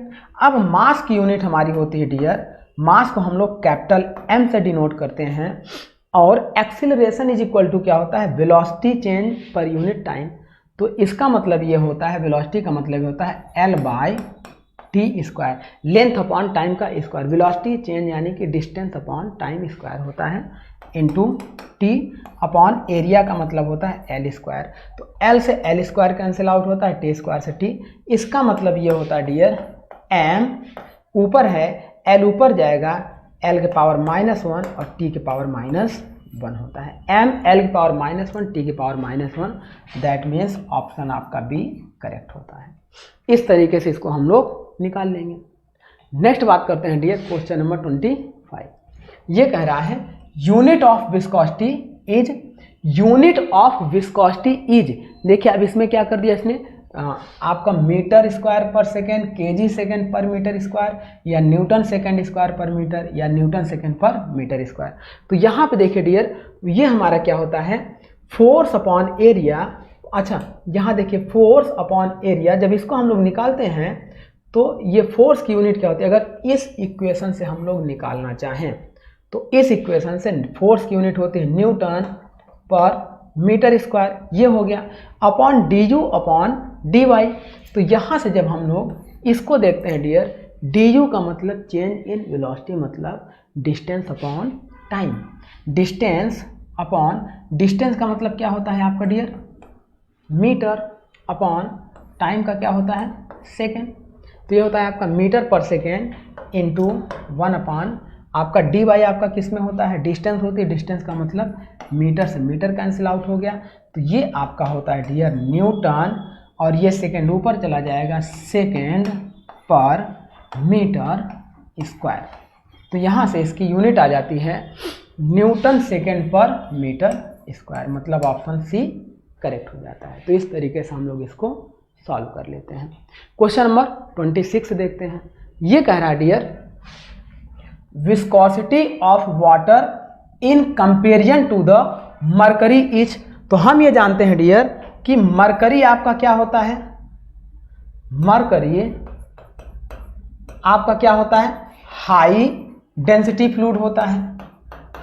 अब मास की यूनिट हमारी होती है डियर, मास को हम लोग कैपिटल एम से डिनोट करते हैं, और एक्सीलरेशन इज इक्वल टू क्या होता है, velocity change per unit time. तो इसका मतलब ये होता है, वेलोसिटी का मतलब ये होता है L by T square, length upon time का स्क्वायर, वेलोसिटी चेंज यानी कि डिस्टेंस अपॉन टाइम स्क्वायर होता है, इंटू टी अपॉन एरिया का मतलब होता है एल स्क्वायर। तो एल से एल स्क्वायर कैंसिल आउट होता है, टी स्क्वायर से टी। इसका मतलब ये होता है डियर, एम ऊपर है, एल ऊपर जाएगा, एल के पावर -1 और टी के पावर -1 होता है, एम एल के पावर -1 टी के पावर -1, दैट मीन्स ऑप्शन आपका बी करेक्ट होता है। इस तरीके से इसको हम लोग निकाल लेंगे। नेक्स्ट बात करते हैं डियर क्वेश्चन नंबर 25। ये कह रहा है unit of viscosity is, unit of viscosity is, देखिए अब इसमें क्या कर दिया इसने, आपका metre square per second, KG second per metre square, या न्यूटन सेकेंड स्क्वायर पर मीटर, या Newton second per metre square. तो यहाँ पे देखिए डियर, ये हमारा क्या होता है, फोर्स अपॉन एरिया। अच्छा, यहाँ देखिए फोर्स अपॉन एरिया, जब इसको हम लोग निकालते हैं तो ये फोर्स की यूनिट क्या होती है, अगर इस इक्वेशन से हम लोग निकालना चाहें तो इस इक्वेशन से फोर्स की यूनिट होती है न्यूटन पर मीटर स्क्वायर, ये हो गया, upon D you upon D Y. तो यहाँ से जब हम लोग इसको देखते हैं डियर, डी यू का मतलब चेंज इन वेलोसिटी, मतलब distance upon time. Distance upon, distance का मतलब क्या होता है आपका डियर, मीटर, अपॉन टाइम का क्या होता है, सेकेंड। तो ये होता है आपका metre per second into 1 upon आपका डी वाई, आपका किस में होता है, डिस्टेंस होती है, डिस्टेंस का मतलब मीटर से मीटर कैंसिल आउट हो गया। तो ये आपका होता है डियर न्यूटन, और ये सेकेंड ऊपर चला जाएगा, सेकेंड पर मीटर स्क्वायर। तो यहाँ से इसकी यूनिट आ जाती है newton second per metre square, मतलब ऑप्शन सी करेक्ट हो जाता है। तो इस तरीके से हम लोग इसको सॉल्व कर लेते हैं। क्वेश्चन नंबर 26 देखते हैं। ये कह रहा है dear, viscosity of water in comparison to the mercury is. तो हम ये जानते हैं डियर कि मरकरी आपका क्या होता है, मरकरी आपका क्या होता है, हाई डेंसिटी फ्लूइड होता है।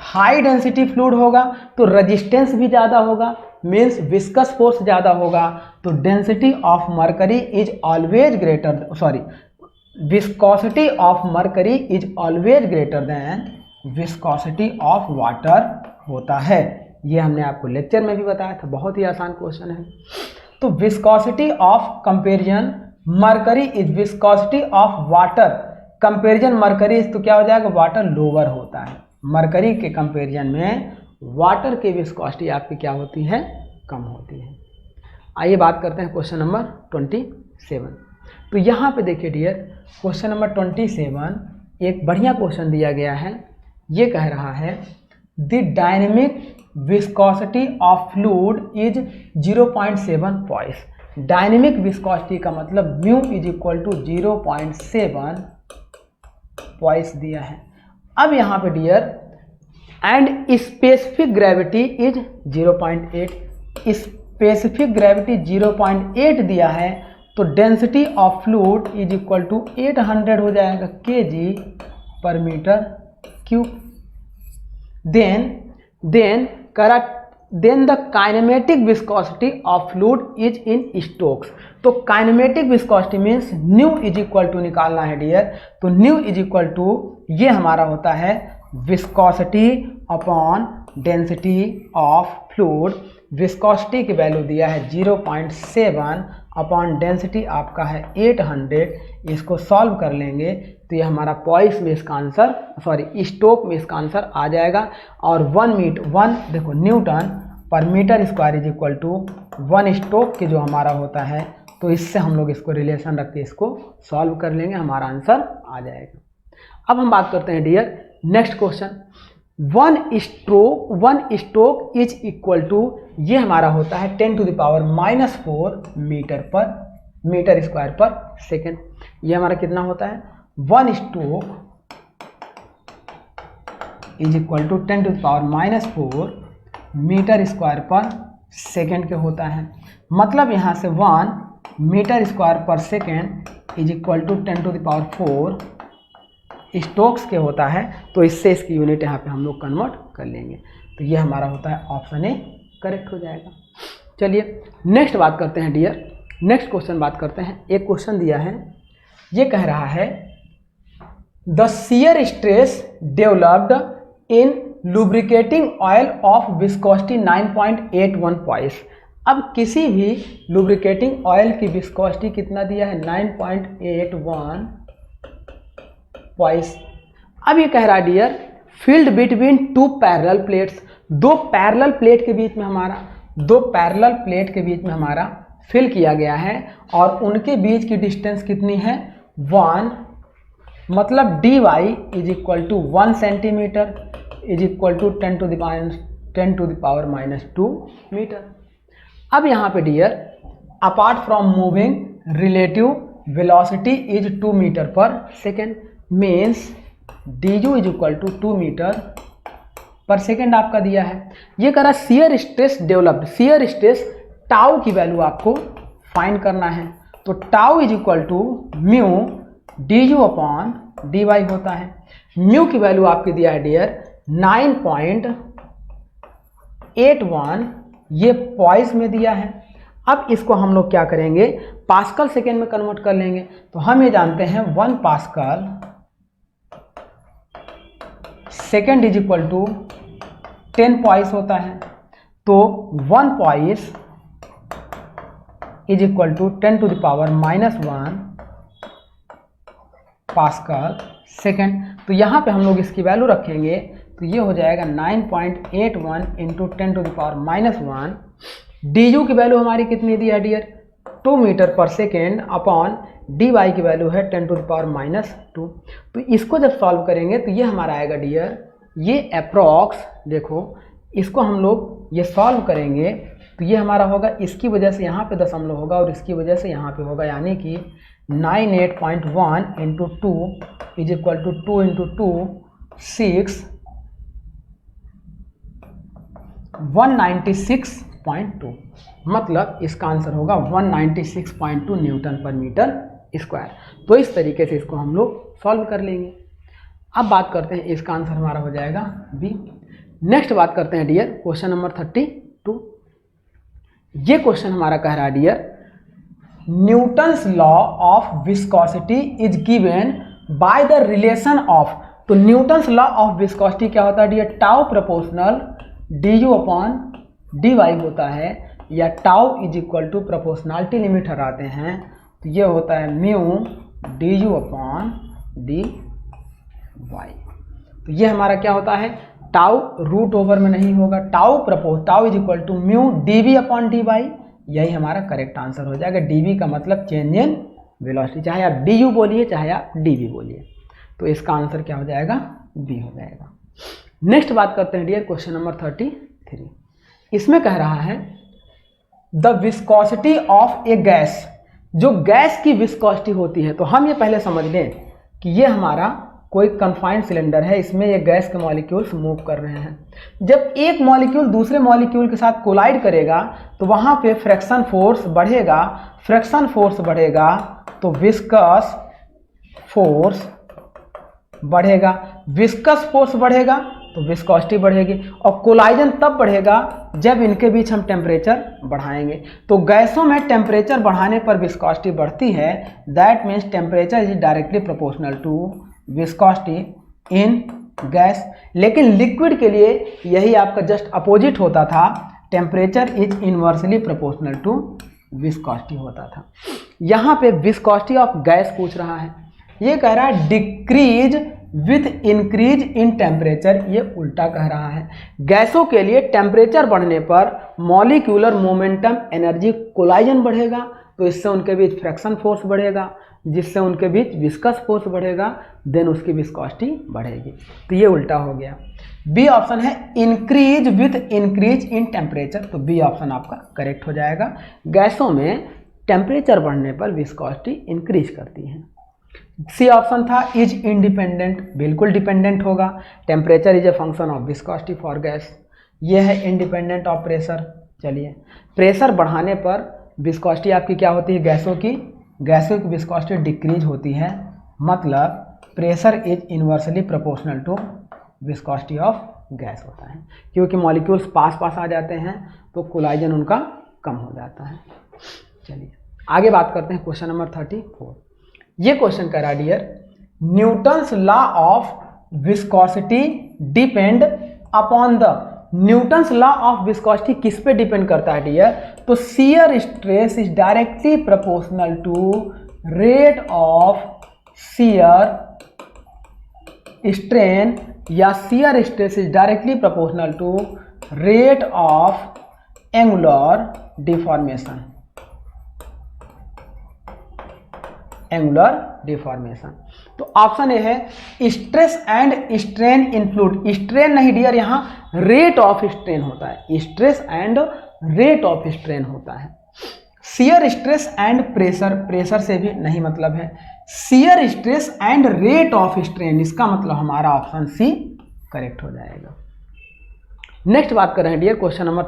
हाई डेंसिटी फ्लूइड होगा तो रेजिस्टेंस भी ज़्यादा होगा, मीन्स विस्कस फोर्स ज़्यादा होगा। तो density of mercury is always greater, sorry, viscosity of mercury is always greater than viscosity of water होता है। ये हमने आपको लेक्चर में भी बताया था, बहुत ही आसान क्वेश्चन है। तो viscosity of comparison mercury is viscosity of water, comparison mercury, तो क्या हो जाएगा, वाटर लोअर होता है। मरकरी के कंपेरिजन में वाटर की विस्कोसिटी आपकी क्या होती है, कम होती है। आइए बात करते हैं क्वेश्चन नंबर 27। तो यहाँ पे देखिए डियर, क्वेश्चन नंबर 27 एक बढ़िया क्वेश्चन दिया गया है। ये कह रहा है the dynamic viscosity of fluid is 0.7 poise. Dynamic viscosity का मतलब mu is equal to 0.7 poise दिया है। अब यहाँ पे dear, and specific gravity is 0.8, specific gravity 0.8 दिया है। तो density of fluid is equal to 800 हो जाएगा K G per metre cube. Then the kinematic viscosity of fluid is in stokes. तो kinematic viscosity means nu is equal to निकालना है dear. तो new is equal to ये हमारा होता है viscosity upon density of fluid. Viscosity की value दिया है 0.7 अपॉन डेंसिटी आपका है 800। इसको सॉल्व कर लेंगे तो ये हमारा पॉइस में इसका आंसर, सॉरी स्टोक में इसका आंसर आ जाएगा। और 1 देखो newton per metre square is equal to 1 stoke के जो हमारा होता है। तो इससे हम लोग इसको रिलेशन रख के इसको सॉल्व कर लेंगे, हमारा आंसर आ जाएगा। अब हम बात करते हैं dear next question. 1 stroke is equal to, ये हमारा होता है 10⁻⁻4 मीटर स्क्वायर पर सेकेंड। ये हमारा कितना होता है, 1 stroke is equal to 10⁻⁻4 metre square per second के होता है। मतलब यहाँ से 1 metre square per second is equal to 10⁻4 strokes के होता है। तो इससे इसकी यूनिट यहाँ पे हम लोग कन्वर्ट कर लेंगे। तो ये हमारा होता है ऑप्शन ए करेक्ट हो जाएगा। चलिए नेक्स्ट बात करते हैं डियर, नेक्स्ट क्वेश्चन बात करते हैं। एक क्वेश्चन दिया है, ये कह रहा है the shear stress developed in lubricating oil of viscosity 9.81 poised. अब किसी भी लुब्रिकेटिंग ऑयल की विस्कोसिटी कितना दिया है, 9.81 पॉइस। अब ये कह रहा है dear field between 2 parallel plates, 2 parallel plate के बीच में हमारा फिल किया गया है और उनके बीच की डिस्टेंस कितनी है, 1। मतलब dy is equal to 1 centimetre is equal to 10⁻⁻2 metre. अब यहाँ पे dear apart from moving relative velocity is 2 metre per second, means d is equal to 2 metre per second आपका दिया है। ये कह रहा shear stress developed, shear stress tau की वैल्यू आपको फाइंड करना है। तो tau is equal to mu D you upon D Y होता है। म्यू की वैल्यू आपकी दिया है डियर 9.81, ये पॉइस में दिया है। अब इसको हम लोग क्या करेंगे, पास्कल सेकेंड में कन्वर्ट कर लेंगे। तो हम ये जानते हैं 1 pascal second is equal to 10 poise होता है। तो 1 poise is equal to 10 to the power -1 pascal second. तो यहाँ पे हम लोग इसकी वैल्यू रखेंगे तो ये हो जाएगा 9.81 into 10 to the power -1। D U की वैल्यू हमारी कितनी दी है dear, 2 metre per second upon D Y की वैल्यू है 10 टू द पावर -2। तो इसको जब सॉल्व करेंगे तो ये हमारा आएगा डियर, ये अप्रॉक्स, देखो इसको हम लोग ये सॉल्व करेंगे तो ये हमारा होगा, इसकी वजह से यहाँ पे दशमलव होगा और इसकी वजह से यहाँ पे होगा, यानी कि 98.1 into 2 is equal to 2 into 2 6 196.2, मतलब इसका आंसर होगा 196.2 न्यूटन पर मीटर स्क्वायर। तो इस तरीके से इसको हम लोग सॉल्व कर लेंगे। अब बात करते हैं, इसका आंसर हमारा हो जाएगा बी। नेक्स्ट बात करते हैं डियर क्वेश्चन नंबर 32। ये क्वेश्चन हमारा कह रहा है dear, Newton's law of viscosity is given by the relation of. तो न्यूटन्स लॉ ऑफ विस्कोसिटी क्या होता है dear, tau proportional D you upon D Y होता है, या tau is equal to proportionality limit हटाते हैं तो ये होता है mu D you upon D Y. तो ये हमारा क्या होता है, टाउ रूट ओवर में नहीं होगा, tau is equal to mu D V upon D Y, यही हमारा करेक्ट आंसर हो जाएगा। डी वी का मतलब चेंज इन वेलोसिटी, चाहे आप डी यू बोलिए चाहे आप डी वी बोलिए। तो इसका आंसर क्या हो जाएगा, बी हो जाएगा। नेक्स्ट बात करते हैं डियर क्वेश्चन नंबर 33। इसमें कह रहा है the viscosity of A gas, जो गैस की विस्कोसिटी होती है। तो हम ये पहले समझ लें कि ये हमारा कोई कन्फाइंड सिलेंडर है, इसमें ये गैस के मॉलिक्यूल्स मूव कर रहे हैं। जब एक मॉलिक्यूल दूसरे मॉलिक्यूल के साथ कोलाइड करेगा तो वहाँ पे फ्रिक्शन फोर्स बढ़ेगा, फ्रिक्शन फोर्स बढ़ेगा तो विस्कस फोर्स बढ़ेगा, विस्कस फोर्स बढ़ेगा तो विस्कोसिटी बढ़ेगी, और कोलाइजन तब बढ़ेगा जब इनके बीच हम टेम्परेचर बढ़ाएंगे। तो गैसों में टेम्परेचर बढ़ाने पर विस्कोसिटी बढ़ती है, that means temperature is directly proportional to viscosity in gas. लेकिन लिक्विड के लिए यही आपका जस्ट अपोजिट होता था, temperature is inversely proportional to viscosity होता था। यहाँ पे विस्कोसिटी ऑफ गैस पूछ रहा है, ये कह रहा है decrease with increase in temperature, ये उल्टा कह रहा है। गैसों के लिए टेम्परेचर बढ़ने पर मॉलिक्यूलर मोमेंटम एनर्जी कोलाइजन बढ़ेगा, तो इससे उनके बीच फ्रिक्शन फोर्स बढ़ेगा, जिससे उनके बीच विस्कस फोर्स बढ़ेगा, देन उसकी विस्कोसिटी बढ़ेगी। तो ये उल्टा हो गया। बी ऑप्शन है increase with increase in temperature, तो बी ऑप्शन आपका करेक्ट हो जाएगा। गैसों में टेम्परेचर बढ़ने पर विस्कोसिटी इंक्रीज करती है। सी ऑप्शन था इज इंडिपेंडेंट, बिल्कुल डिपेंडेंट होगा, temperature is a function of viscosity for gas. ये है इंडिपेंडेंट ऑफ प्रेशर। चलिए, प्रेशर बढ़ाने पर विस्कोसिटी आपकी क्या होती है, गैसों की विस्कोसिटी डिक्रीज होती है, मतलब pressure is inversely proportional to viscosity of gas होता है, क्योंकि मॉलिक्यूल्स पास आ जाते हैं तो कोलाइजन उनका कम हो जाता है। चलिए आगे बात करते हैं क्वेश्चन नंबर 34। ये क्वेश्चन कह रहा dear, Newton's law of viscosity depend upon the. Newton's law of viscosity किस पे डिपेंड करता है डियर, तो shear stress is directly proportional to rate of shear strain, या shear stress is directly proportional to rate of angular deformation. तो option A है stress and strain in fluid. Strain नहीं dear, यहाँ rate of strain होता है, stress and rate of strain होता है। Shear stress and pressure, pressure से भी नहीं मतलब है। Shear stress and rate of strain, इसका मतलब हमारा ऑप्शन सी करेक्ट हो जाएगा। नेक्स्ट बात कर रहे हैं डियर क्वेश्चन नंबर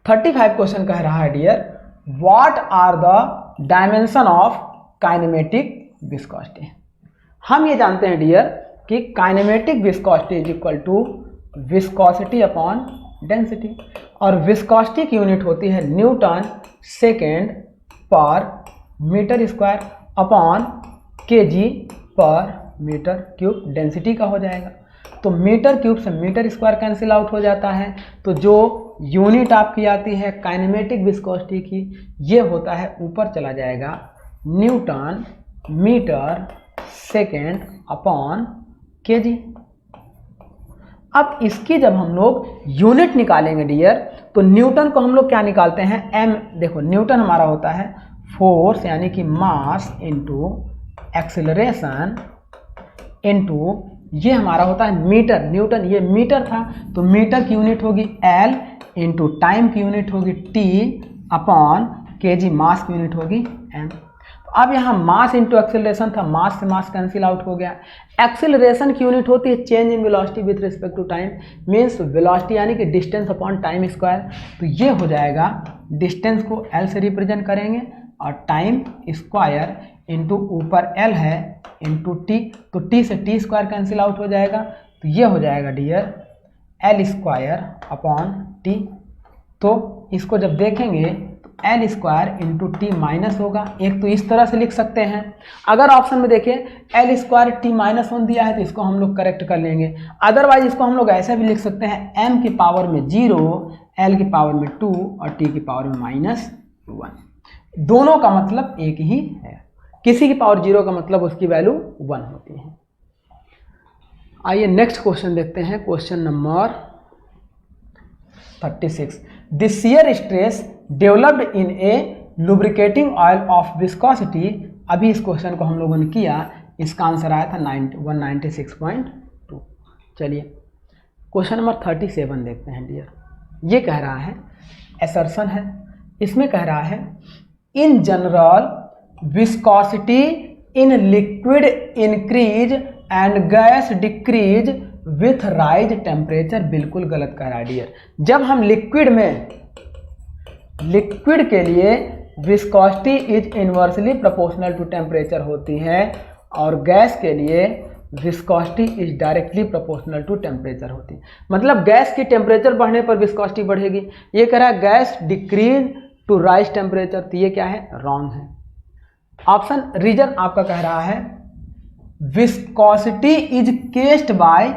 35 क्वेश्चन कह रहा है dear what are the dimension of kinematic viscosity. हम ये जानते हैं डियर कि kinematic viscosity is equal to viscosity upon density, और विस्कोसिटी की यूनिट होती है newton second per metre square upon kg per metre cube, density का हो जाएगा। तो मीटर क्यूब से मीटर स्क्वायर कैंसिल आउट हो जाता है, तो जो यूनिट आपकी आती है काइनेमेटिक विस्कोसिटी की, ये होता है ऊपर चला जाएगा newton metre second upon kg. अब इसकी जब हम लोग यूनिट निकालेंगे डियर, तो न्यूटन को हम लोग क्या निकालते हैं, एम। देखो न्यूटन हमारा होता है फोर्स यानी कि मास इंटू एक्सेलरेशन इंटू ये हमारा होता है मीटर, न्यूटन ये मीटर था तो मीटर की यूनिट होगी एल इंटू टाइम की यूनिट होगी टी अपॉन केजी, मास की यूनिट होगी एम। अब यहाँ मास इंटू एक्सेलरेशन था, मास से मास कैंसिल आउट हो गया। एक्सेलरेशन की यूनिट होती है change in velocity with respect to time, means velocity यानी कि डिस्टेंस अपॉन टाइम स्क्वायर। तो ये हो जाएगा डिस्टेंस को एल से रिप्रेजेंट करेंगे और टाइम स्क्वायर इंटू ऊपर एल है इंटू टी, तो टी से टी स्क्वायर कैंसिल आउट हो जाएगा। तो ये हो जाएगा dear L square upon T. तो इसको जब देखेंगे L square into T minus होगा, एक तो इस तरह से लिख सकते हैं। अगर ऑप्शन में देखें L square T minus one दिया है तो इसको हम लोग करेक्ट कर लेंगे, अदरवाइज इसको हम लोग ऐसे भी लिख सकते हैं एम की पावर में 0, एल की पावर में 2 और टी की पावर में -1। दोनों का मतलब एक ही है, किसी की पावर 0 का मतलब उसकी वैल्यू 1 होती है। आइए नेक्स्ट क्वेश्चन देखते हैं, question number 36। The shear stress developed in A lubricating oil of viscosity. अभी इस क्वेश्चन को हम लोगों ने किया, इसका आंसर आया था 196.2। चलिए क्वेश्चन नंबर 37 देखते हैं डियर। ये कह रहा है असर्शन है, इसमें कह रहा है in general viscosity in liquid increase and gas decrease with rise temperature. बिल्कुल गलत कह रहा है डियर। जब हम लिक्विड के लिए viscosity is inversely proportional to temperature होती है और गैस के लिए viscosity is directly proportional to temperature होती है। मतलब गैस की टेम्परेचर बढ़ने पर विस्कोसिटी बढ़ेगी। ये कह रहा है gas decrease to rise temperature, तो ये क्या है, रॉन्ग है। ऑप्शन रीजन आपका कह रहा है viscosity is caused by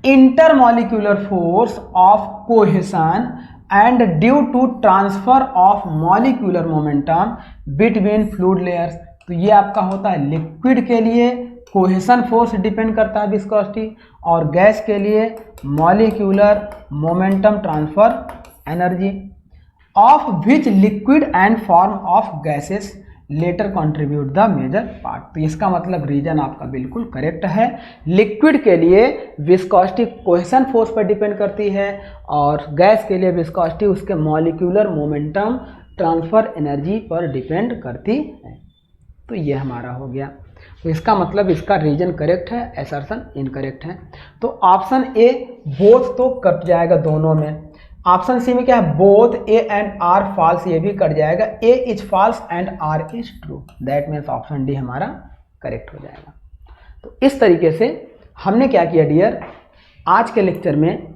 intermolecular force of cohesion and due to transfer of molecular momentum between fluid layers। तो ये आपका होता है लिक्विड के लिए कोहेशन फोर्स डिपेंड करता है विस्कोसिटी, और गैस के लिए molecular momentum transfer energy of which liquid and form of gases later contribute the major part. तो इसका मतलब रीजन आपका बिल्कुल करेक्ट है। लिक्विड के लिए विस्कोसिटी कोहेशन फोर्स पर डिपेंड करती है और गैस के लिए विस्कोसिटी उसके मॉलिक्यूलर मोमेंटम ट्रांसफर एनर्जी पर डिपेंड करती है। तो ये हमारा हो गया। तो इसका मतलब इसका रीजन करेक्ट है, असर्शन इनकरेक्ट है। तो ऑप्शन ए बोथ तो कट जाएगा दोनों में। ऑप्शन सी में क्या है, both A and R false, ये भी कट जाएगा। A is false and R is true, that means option D हमारा करेक्ट हो जाएगा। तो इस तरीके से हमने क्या किया डियर, आज के लेक्चर में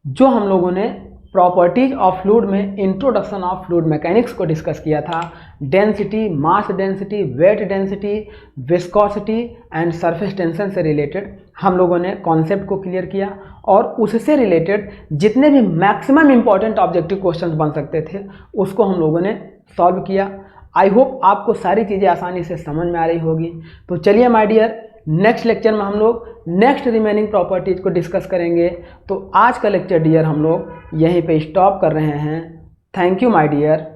जो हम लोगों ने प्रॉपर्टीज ऑफ फ्लूइड में इंट्रोडक्शन ऑफ फ्लूइड मैकेनिक्स को डिस्कस किया था, density, mass density, weight density, viscosity and surface tension से रिलेटेड हम लोगों ने कॉन्सेप्ट को क्लियर किया और उससे रिलेटेड जितने भी मैक्सिमम इंपॉर्टेंट ऑब्जेक्टिव क्वेश्चंस बन सकते थे उसको हम लोगों ने सॉल्व किया। आई होप आपको सारी चीज़ें आसानी से समझ में आ रही होगी। तो चलिए माय डियर, नेक्स्ट लेक्चर में हम लोग नेक्स्ट रिमेनिंग प्रॉपर्टीज को डिस्कस करेंगे। तो आज का लेक्चर डियर हम लोग यहीं पे स्टॉप कर रहे हैं। Thank you my dear.